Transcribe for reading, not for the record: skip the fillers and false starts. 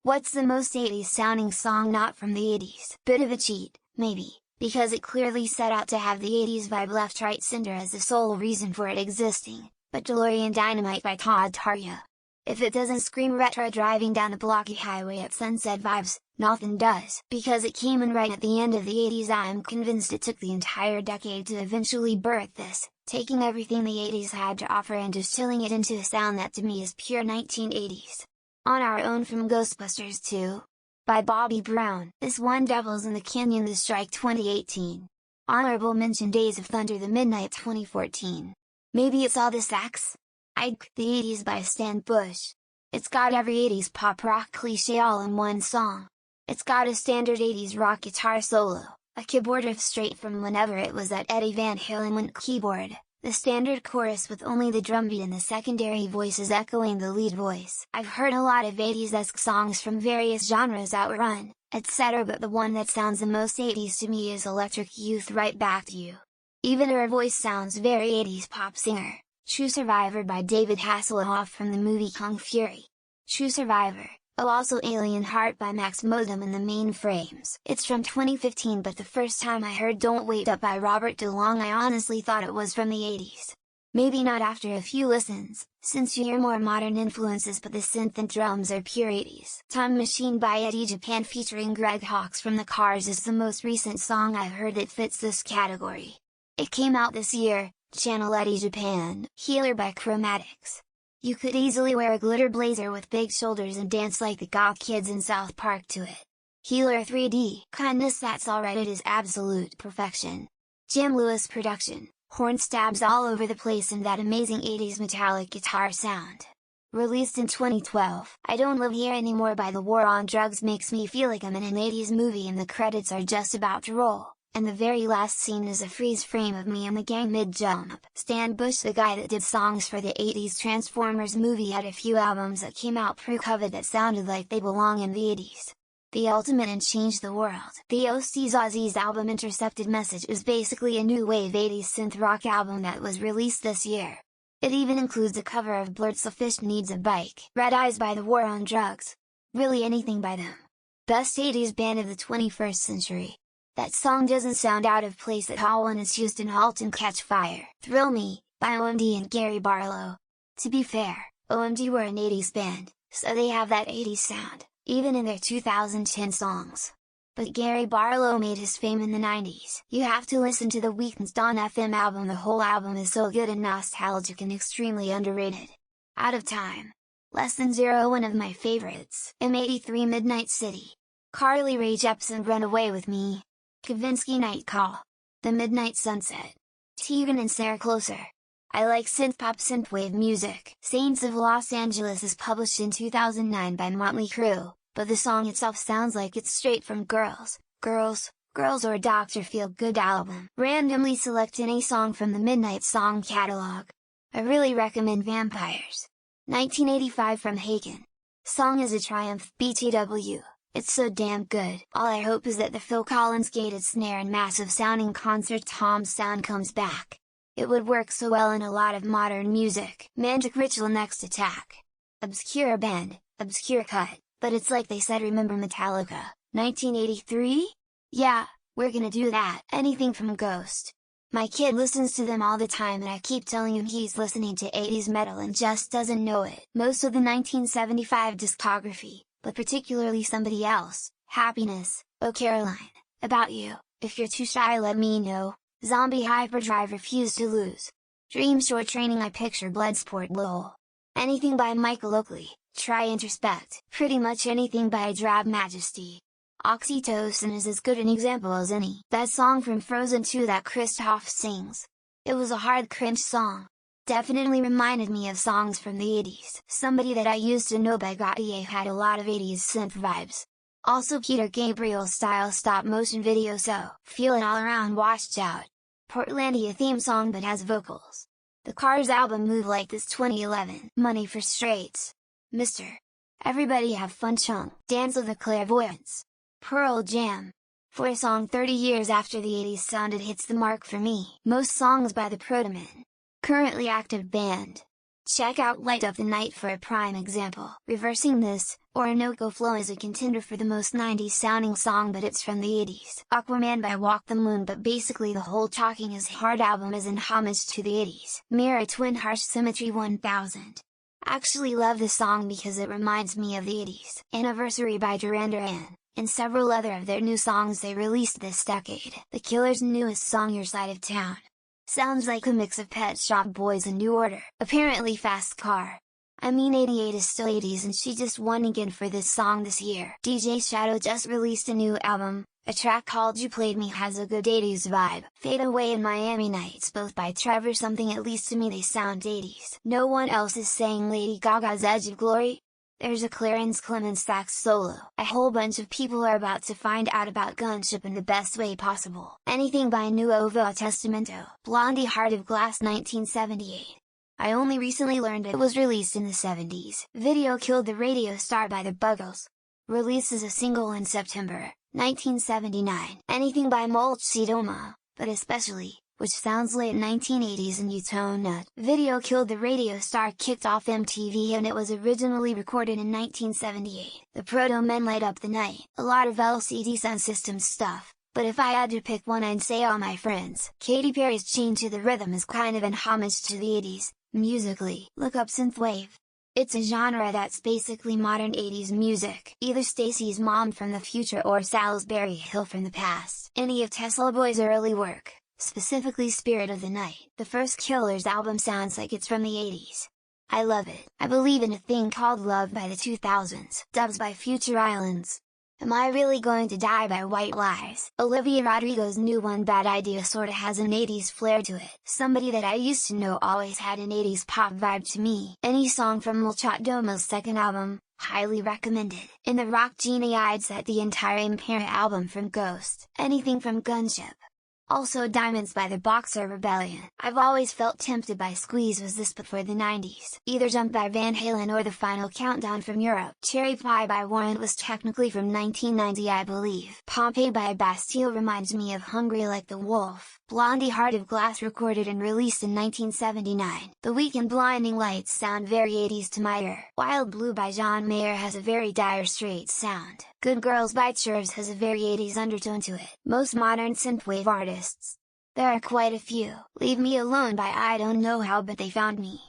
What's the most 80s sounding song not from the 80s? Bit of a cheat, maybe, because it clearly set out to have the 80s vibe Left Right Center as the sole reason for it existing, but DeLorean Dynamite by Todd Tarja. If it doesn't scream retro driving down a blocky highway at sunset vibes, nothing does. Because it came in right at the end of the 80s, I'm convinced it took the entire decade to eventually birth this, taking everything the 80s had to offer and distilling it into a sound that to me is pure 1980s. On Our Own from Ghostbusters 2. By Bobby Brown. This one Devils in the Canyon The Strike 2018. Honorable mention Days of Thunder The Midnight 2014. Maybe It's All the Sax? The 80s by Stan Bush. It's got every 80s pop rock cliché all in one song. It's got a standard 80s rock guitar solo, a keyboard riff straight from whenever it was that Eddie Van Halen went keyboard, the standard chorus with only the drum beat and the secondary voices echoing the lead voice. I've heard a lot of 80s-esque songs from various genres, Outrun, etc., but the one that sounds the most 80s to me is Electric Youth Right Back to You. Even her voice sounds very 80s pop singer. True Survivor by David Hasselhoff from the movie Kung Fury. True Survivor. Oh, also Alien Heart by Max Modem and the Mainframes. It's from 2015, but the first time I heard Don't Wait Up by Robert DeLong I honestly thought it was from the 80s. Maybe not after a few listens, since you hear more modern influences, but the synth and drums are pure 80s. Time Machine by Eddie Japan featuring Greg Hawkes from The Cars is the most recent song I've heard that fits this category. It came out this year. Channel Eddie Japan. Healer by Chromatics. You could easily wear a glitter blazer with big shoulders and dance like the goth kids in South Park to it. Healer 3D. Kindness That's Alright, it is absolute perfection. Jim Lewis production. Horn stabs all over the place and that amazing 80s metallic guitar sound. Released in 2012. I Don't Live Here Anymore by The War on Drugs makes me feel like I'm in an 80s movie and the credits are just about to roll. And the very last scene is a freeze frame of me and the gang mid-jump. Stan Bush, the guy that did songs for the 80s Transformers movie, had a few albums that came out pre-COVID that sounded like they belong in the 80s. The Ultimate and Changed the World. The OC's Ozzy's album Intercepted Message is basically a new wave 80s synth rock album that was released this year. It even includes a cover of Blurt's A Fish Needs a Bike. Red Eyes by The War on Drugs. Really anything by them. Best 80s band of the 21st century. That song doesn't sound out of place at all when it's used in Halt and Catch Fire. Thrill Me, by OMD and Gary Barlow. To be fair, OMD were an 80s band, so they have that 80s sound, even in their 2010 songs. But Gary Barlow made his fame in the 90s. You have to listen to the Weeknd's Dawn FM album. The whole album is so good and nostalgic and extremely underrated. Out of Time. Less Than Zero, one of my favorites. M83 Midnight City. Carly Rae Jepsen Run Away With Me. Kavinsky Night Call. The Midnight Sunset. Tegan and Sarah Closer. I like synth-pop synthwave music. Saints of Los Angeles is published in 2009 by Motley Crue, but the song itself sounds like it's straight from Girls, or Dr. Feelgood album. Randomly select any song from the Midnight Song catalog. I really recommend Vampires. 1985 from Haken. Song is a triumph. BTW. It's so damn good. All I hope is that the Phil Collins gated snare and massive sounding concert tom sound comes back. It would work so well in a lot of modern music. Mantic Ritual Next Attack. Obscure band, obscure cut, but it's like they said, remember Metallica, 1983? Yeah, we're gonna do that. Anything from Ghost. My kid listens to them all the time and I keep telling him he's listening to 80s metal and just doesn't know it. Most of the 1975 discography, but particularly Somebody Else, Happiness, Oh Caroline, About You, If You're Too Shy Let Me Know, Zombie Hyperdrive, Refuse to Lose, Dream Short Training, I Picture Bloodsport, LOL. Anything by Michael Oakley, Try Introspect, pretty much anything by Drab Majesty. Oxytocin is as good an example as any. That song from Frozen 2 that Kristoff sings. It was a hard cringe song. Definitely reminded me of songs from the 80s. Somebody That I Used to Know by Gotye had a lot of 80s synth vibes. Also Peter Gabriel style stop motion video, so feeling all around washed out. Portlandia theme song but has vocals. The Cars album Move Like This 2011. Money for Straights. Mr. Everybody Have Fun Chunk. Dance of the Clairvoyants. Pearl Jam. For a song 30 years after the 80s sounded hits the mark for me. Most songs by the Protomen. Currently active band. Check out Light Up the Night for a prime example. Reversing this, Orinoco Flow is a contender for the most 90s sounding song, but it's from the 80s. Aquaman by Walk the Moon, but basically the whole Talking Is Hard album is in homage to the 80s. Mirror Twin Harsh Symmetry 1000. Actually love this song because it reminds me of the 80s. Anniversary by Duran Duran, and several other of their new songs they released this decade. The Killer's newest song Your Side of Town. Sounds like a mix of Pet Shop Boys and New Order. Apparently Fast Car. I mean 88 is still 80s and she just won again for this song this year. DJ Shadow just released a new album, a track called You Played Me has a good 80s vibe. Fade Away and Miami Nights both by Trevor Something, at least to me they sound 80s. No One Else is saying Lady Gaga's Edge of Glory. There's a Clarence Clemens sax solo. A whole bunch of people are about to find out about Gunship in the best way possible. Anything by Nuovo Testamento. Blondie Heart of Glass 1978. I only recently learned it was released in the 70s. Video Killed the Radio Star by the Buggles. Released as a single in September 1979. Anything by Mulch Sidoma, but especially, which sounds late 1980s and Utona. Video Killed the Radio Star kicked off MTV and it was originally recorded in 1978. The Proto Men Light Up the Night. A lot of LCD Sound System stuff, but if I had to pick one I'd say All My Friends. Katy Perry's Chained to the Rhythm is kind of an homage to the 80s, musically. Look up Synthwave. It's a genre that's basically modern 80s music. Either Stacy's Mom from the future or Salisbury Hill from the past. Any of Tesla Boy's early work. Specifically Spirit of the Night. The first Killers album sounds like it's from the 80s. I love it. I Believe in a Thing Called Love by the 2000s. Dubs by Future Islands. Am I Really Going to Die by White Lies. Olivia Rodrigo's new one Bad Idea sorta has an 80s flair to it. Somebody that I used to know always had an 80s pop vibe to me. Any song from Mulchat Domo's second album, highly recommended. In the Rock Genie I'd set the entire Impera album from Ghost. Anything from Gunship. Also Diamonds by the Boxer Rebellion. I've always felt tempted by Squeeze Was This but for the 90s. Either Jump by Van Halen or The Final Countdown from Europe. Cherry Pie by Warrant was technically from 1990 I believe. Pompeii by Bastille reminds me of Hungry Like the Wolf. Blondie Heart of Glass recorded and released in 1979. The Weeknd Blinding Lights sound very 80s to my ear. Wild Blue by John Mayer has a very Dire Straits sound. Good Girls by Cherves has a very 80s undertone to it. Most modern synthwave artists. There are quite a few. Leave Me Alone by I Don't Know How But They Found Me.